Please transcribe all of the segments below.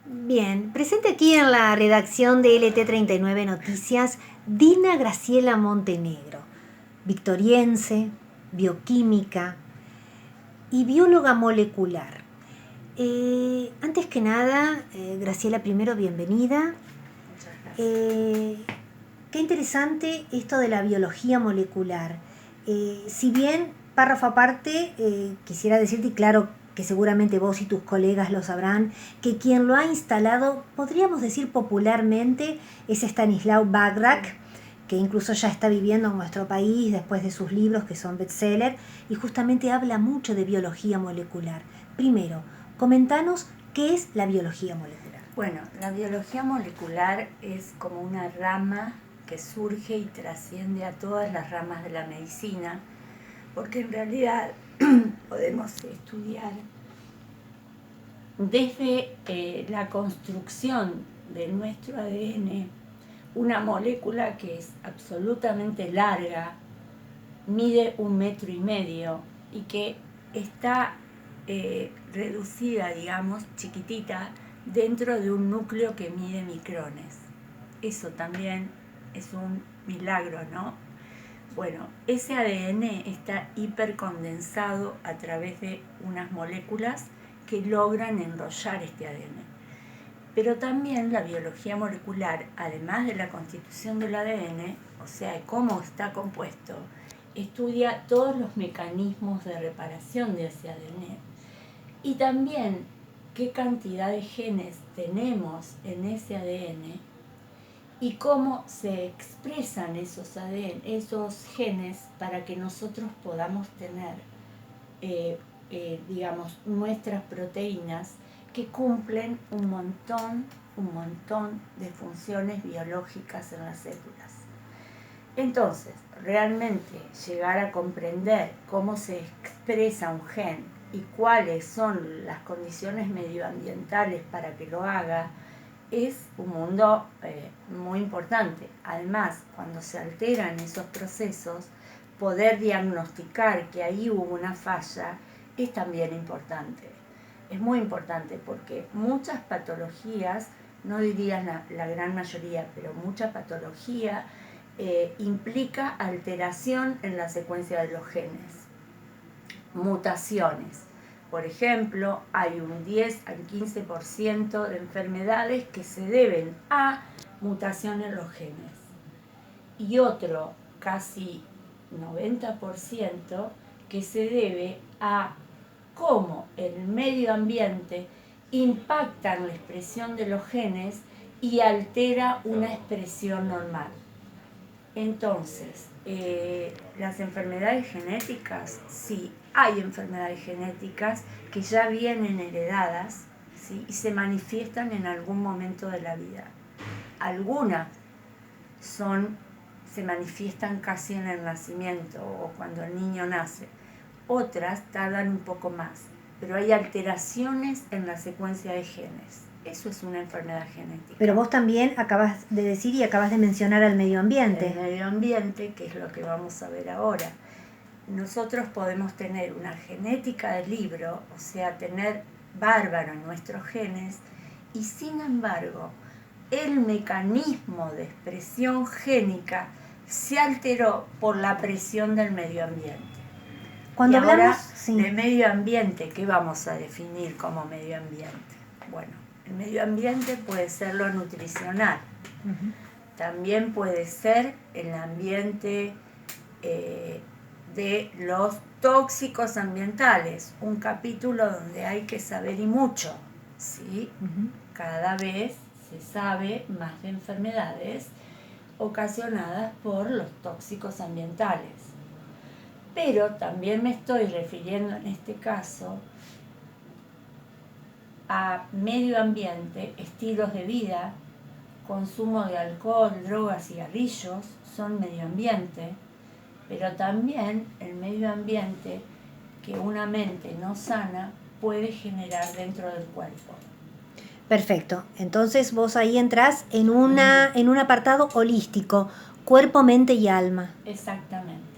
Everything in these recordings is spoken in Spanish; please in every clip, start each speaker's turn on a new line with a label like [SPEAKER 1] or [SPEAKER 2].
[SPEAKER 1] Bien, presente aquí en la redacción de LT39 Noticias, Dina Graciela Montenegro, victoriense, bioquímica y bióloga molecular. Antes que nada, Graciela, primero bienvenida.
[SPEAKER 2] Muchas gracias.
[SPEAKER 1] Qué interesante esto de la biología molecular. Si bien, párrafo aparte, quisiera decirte, y claro que seguramente vos y tus colegas lo sabrán, que quien lo ha instalado, podríamos decir popularmente, es Stanislav Bagrak, que incluso ya está viviendo en nuestro país después de sus libros que son bestseller, y justamente habla mucho de biología molecular. Primero, comentanos qué es la biología molecular.
[SPEAKER 2] Bueno, la biología molecular es como una rama que surge y trasciende a todas las ramas de la medicina, porque en realidad podemos estudiar desde la construcción de nuestro ADN una molécula que es absolutamente larga, mide 1,5 metros y que está reducida, digamos, chiquitita, dentro de un núcleo que mide micrones. Eso también es un milagro, ¿no? Bueno, ese ADN está hipercondensado a través de unas moléculas que logran enrollar este ADN. Pero también la biología molecular, además de la constitución del ADN, o sea, cómo está compuesto, estudia todos los mecanismos de reparación de ese ADN y también qué cantidad de genes tenemos en ese ADN y cómo se expresan esos genes para que nosotros podamos tener, digamos, nuestras proteínas que cumplen un montón de funciones biológicas en las células. Entonces, realmente llegar a comprender cómo se expresa un gen y cuáles son las condiciones medioambientales para que lo haga, es un mundo muy importante. Además, cuando se alteran esos procesos, poder diagnosticar que ahí hubo una falla es también importante. Es muy importante porque muchas patologías, no diría la gran mayoría, pero mucha patología implica alteración en la secuencia de los genes, mutaciones. Por ejemplo, hay un 10 al 15% de enfermedades que se deben a mutación en los genes y otro casi 90% que se debe a cómo el medio ambiente impacta en la expresión de los genes y altera una expresión normal. Entonces, las enfermedades genéticas, sí, hay enfermedades genéticas que ya vienen heredadas, ¿sí? Y se manifiestan en algún momento de la vida. Algunas se manifiestan casi en el nacimiento o cuando el niño nace. Otras tardan un poco más, pero hay alteraciones en la secuencia de genes. Eso es una enfermedad genética.
[SPEAKER 1] Pero vos también acabas de decir y acabas de mencionar al medio ambiente.
[SPEAKER 2] El medio ambiente, que es lo que vamos a ver ahora. Nosotros podemos tener una genética de libro, o sea, tener bárbaro en nuestros genes, y sin embargo, el mecanismo de expresión génica se alteró por la presión del medio ambiente.
[SPEAKER 1] Cuando hablamos
[SPEAKER 2] de medio ambiente, ¿qué vamos a definir como medio ambiente? Bueno, el medio ambiente puede ser lo nutricional. También puede ser el ambiente de los tóxicos ambientales, un capítulo donde hay que saber y mucho, ¿sí? Cada vez se sabe más de enfermedades ocasionadas por los tóxicos ambientales. Pero también me estoy refiriendo en este caso a medio ambiente, estilos de vida, consumo de alcohol, drogas, cigarrillos, son medio ambiente, pero también el medio ambiente que una mente no sana puede generar dentro del cuerpo.
[SPEAKER 1] Perfecto, entonces vos ahí entrás en un apartado holístico, cuerpo, mente y alma.
[SPEAKER 2] Exactamente.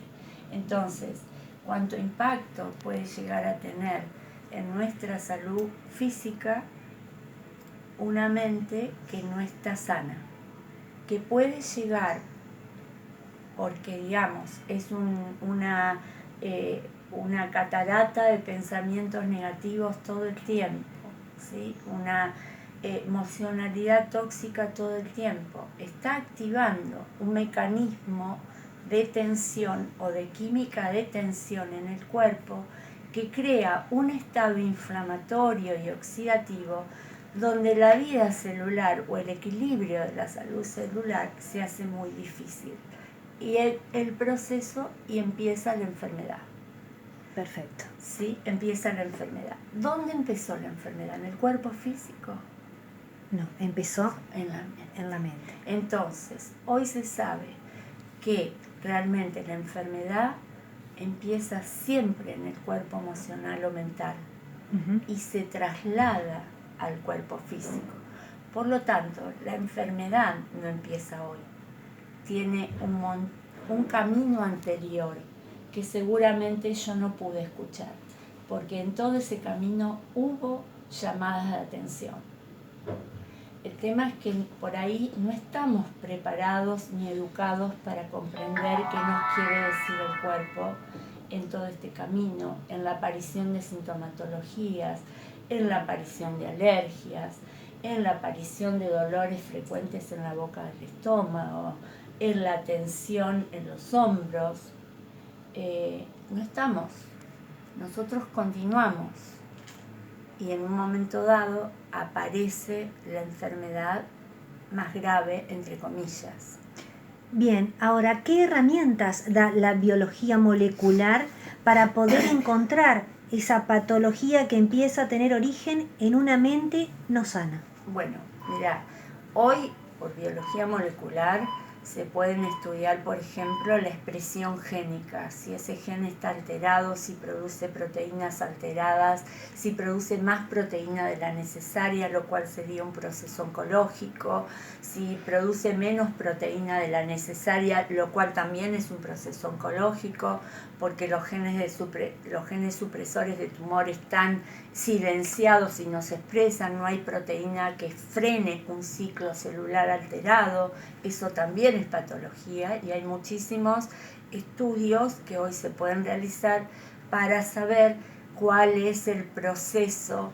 [SPEAKER 2] Entonces, ¿cuánto impacto puede llegar a tener en nuestra salud física una mente que no está sana, que puede llegar, porque digamos, es una catarata de pensamientos negativos todo el tiempo, ¿sí? Una emocionalidad tóxica todo el tiempo, está activando un mecanismo de tensión o de química de tensión en el cuerpo que crea un estado inflamatorio y oxidativo donde la vida celular o el equilibrio de la salud celular se hace muy difícil. Y el proceso y empieza la enfermedad.
[SPEAKER 1] Perfecto.
[SPEAKER 2] Sí, empieza la enfermedad. ¿Dónde empezó la enfermedad? ¿En el cuerpo físico?
[SPEAKER 1] No, empezó
[SPEAKER 2] en la mente.
[SPEAKER 1] En la mente.
[SPEAKER 2] Entonces, hoy se sabe que realmente la enfermedad empieza siempre en el cuerpo emocional o mental y se traslada al cuerpo físico. Por lo tanto, la enfermedad no empieza hoy. Tiene un camino anterior que seguramente yo no pude escuchar, porque en todo ese camino hubo llamadas de atención. El tema es que por ahí no estamos preparados ni educados para comprender qué nos quiere decir el cuerpo en todo este camino, en la aparición de sintomatologías, en la aparición de alergias, en la aparición de dolores frecuentes en la boca del estómago, en la tensión en los hombros. No estamos. Nosotros continuamos. Y en un momento dado aparece la enfermedad más grave, entre comillas.
[SPEAKER 1] Bien, ahora, ¿qué herramientas da la biología molecular para poder encontrar esa patología que empieza a tener origen en una mente no sana?
[SPEAKER 2] Bueno, mira, hoy por biología molecular se pueden estudiar, por ejemplo, la expresión génica, si ese gen está alterado, si produce proteínas alteradas, si produce más proteína de la necesaria, lo cual sería un proceso oncológico, si produce menos proteína de la necesaria, lo cual también es un proceso oncológico, porque los genes supresores de tumor están silenciados y no se expresan, no hay proteína que frene un ciclo celular alterado, eso también es patología y hay muchísimos estudios que hoy se pueden realizar para saber cuál es el proceso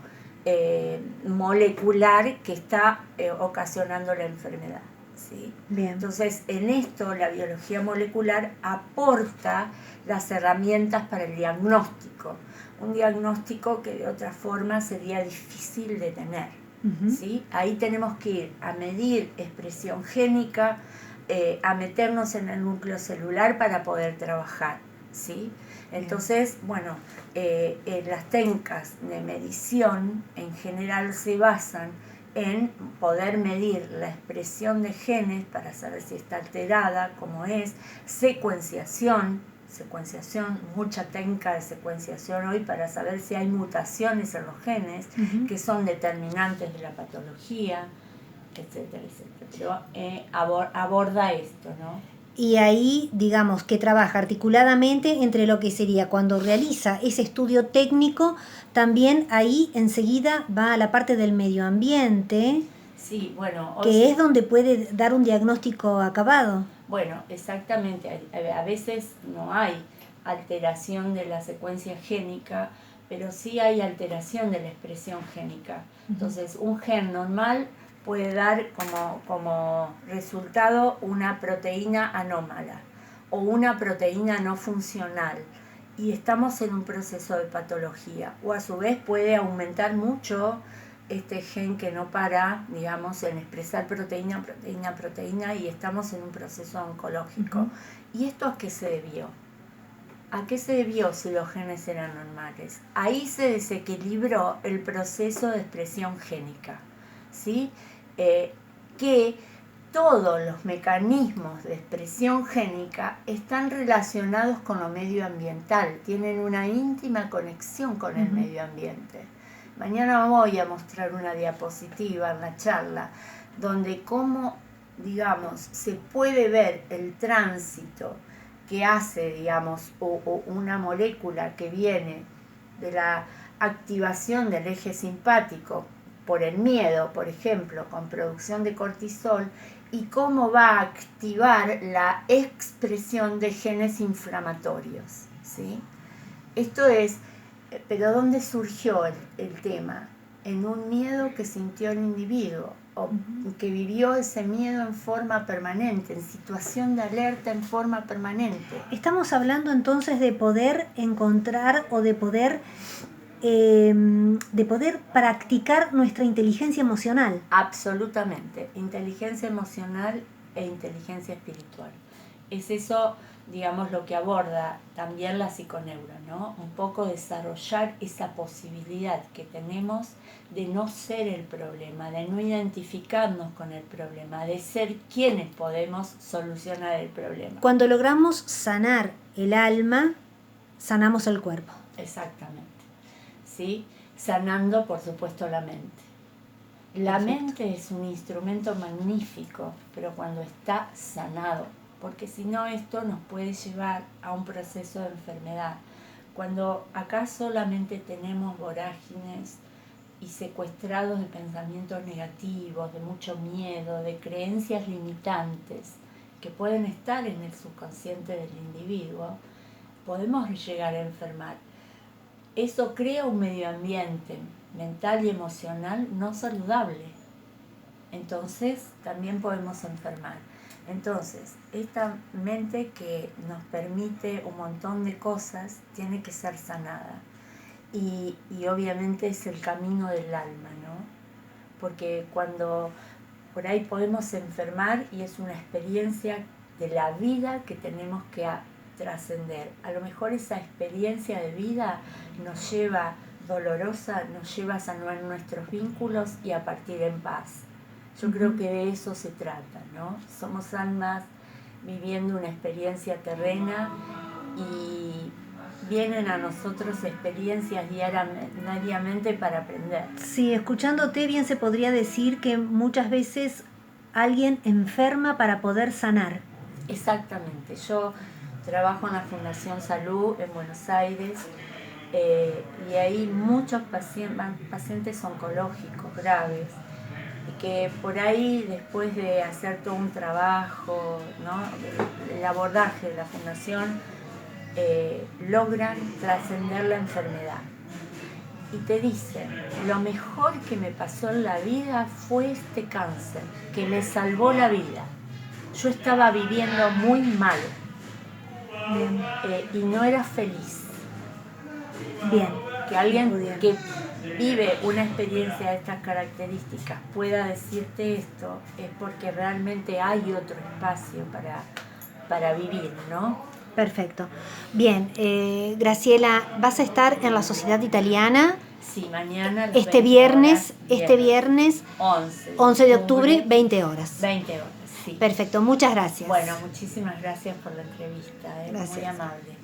[SPEAKER 2] molecular que está ocasionando la enfermedad. ¿Sí?
[SPEAKER 1] Bien.
[SPEAKER 2] Entonces, en esto la biología molecular aporta las herramientas para el diagnóstico, un diagnóstico que de otra forma sería difícil de tener. ¿Sí? Ahí tenemos que ir a medir expresión génica, a meternos en el núcleo celular para poder trabajar. ¿Sí? Entonces, bueno, las técnicas de medición en general se basan en poder medir la expresión de genes para saber si está alterada, como es, secuenciación, mucha técnica de secuenciación hoy para saber si hay mutaciones en los genes que son determinantes de la patología, etcétera, etcétera. Pero aborda esto, ¿no?
[SPEAKER 1] Y ahí, digamos, que trabaja articuladamente entre lo que sería cuando realiza ese estudio técnico, también ahí enseguida va a la parte del medio ambiente,
[SPEAKER 2] sí, bueno,
[SPEAKER 1] que es donde puede dar un diagnóstico acabado.
[SPEAKER 2] Bueno, exactamente. A veces no hay alteración de la secuencia génica, pero sí hay alteración de la expresión génica. Entonces, un gen normal puede dar como resultado una proteína anómala o una proteína no funcional y estamos en un proceso de patología, o a su vez puede aumentar mucho este gen que no para, digamos, en expresar proteína y estamos en un proceso oncológico. ¿Y esto a qué se debió? ¿A qué se debió si los genes eran normales? Ahí se desequilibró el proceso de expresión génica, ¿sí? Que todos los mecanismos de expresión génica están relacionados con lo medioambiental, tienen una íntima conexión con el medio ambiente. Mañana voy a mostrar una diapositiva en la charla donde cómo, digamos, se puede ver el tránsito que hace, digamos, o una molécula que viene de la activación del eje simpático por el miedo, por ejemplo, con producción de cortisol, y cómo va a activar la expresión de genes inflamatorios, ¿sí? Esto es, pero ¿dónde surgió el tema? En un miedo que sintió el individuo, o que vivió ese miedo en forma permanente, en situación de alerta en forma permanente.
[SPEAKER 1] Estamos hablando entonces de poder encontrar o de poder practicar nuestra inteligencia emocional.
[SPEAKER 2] Absolutamente, inteligencia emocional e inteligencia espiritual. Es eso, digamos, lo que aborda también la psiconeuro, ¿no? Un poco desarrollar esa posibilidad que tenemos de no ser el problema, de no identificarnos con el problema, de ser quienes podemos solucionar el problema.
[SPEAKER 1] Cuando logramos sanar el alma, sanamos el cuerpo.
[SPEAKER 2] Exactamente. ¿Sí? Sanando, por supuesto, la mente. La mente es un instrumento magnífico, pero cuando está sanado, porque si no esto nos puede llevar a un proceso de enfermedad. Cuando acá solamente tenemos vorágines y secuestrados de pensamientos negativos, de mucho miedo, de creencias limitantes que pueden estar en el subconsciente del individuo, podemos llegar a enfermar. Eso crea un medio ambiente mental y emocional no saludable. Entonces también podemos enfermar. Entonces, esta mente que nos permite un montón de cosas tiene que ser sanada. Y obviamente es el camino del alma, ¿no? Porque cuando por ahí podemos enfermar y es una experiencia de la vida que tenemos que trascender. A lo mejor esa experiencia de vida nos lleva dolorosa, nos lleva a sanar nuestros vínculos y a partir en paz. Yo creo que de eso se trata, ¿no? Somos almas viviendo una experiencia terrena y vienen a nosotros experiencias diariamente para aprender.
[SPEAKER 1] Sí, escuchándote bien se podría decir que muchas veces alguien enferma para poder sanar.
[SPEAKER 2] Exactamente. Yo trabajo en la Fundación Salud en Buenos Aires y ahí muchos pacientes oncológicos graves y que por ahí después de hacer todo un trabajo, ¿no? El abordaje de la Fundación logran trascender la enfermedad y te dicen, lo mejor que me pasó en la vida fue este cáncer que me salvó la vida. Yo estaba viviendo muy mal. Y no era feliz.
[SPEAKER 1] Bien.
[SPEAKER 2] Que alguien que vive una experiencia de estas características pueda decirte esto es porque realmente hay otro espacio para vivir, ¿no?
[SPEAKER 1] Perfecto. Bien, Graciela, ¿vas a estar en la Sociedad Italiana?
[SPEAKER 2] Sí, mañana.
[SPEAKER 1] Este viernes 11 de octubre, 20 horas.
[SPEAKER 2] 20 horas. Sí.
[SPEAKER 1] Perfecto, muchas gracias.
[SPEAKER 2] Bueno, muchísimas gracias por la entrevista,
[SPEAKER 1] Gracias.
[SPEAKER 2] muy amable.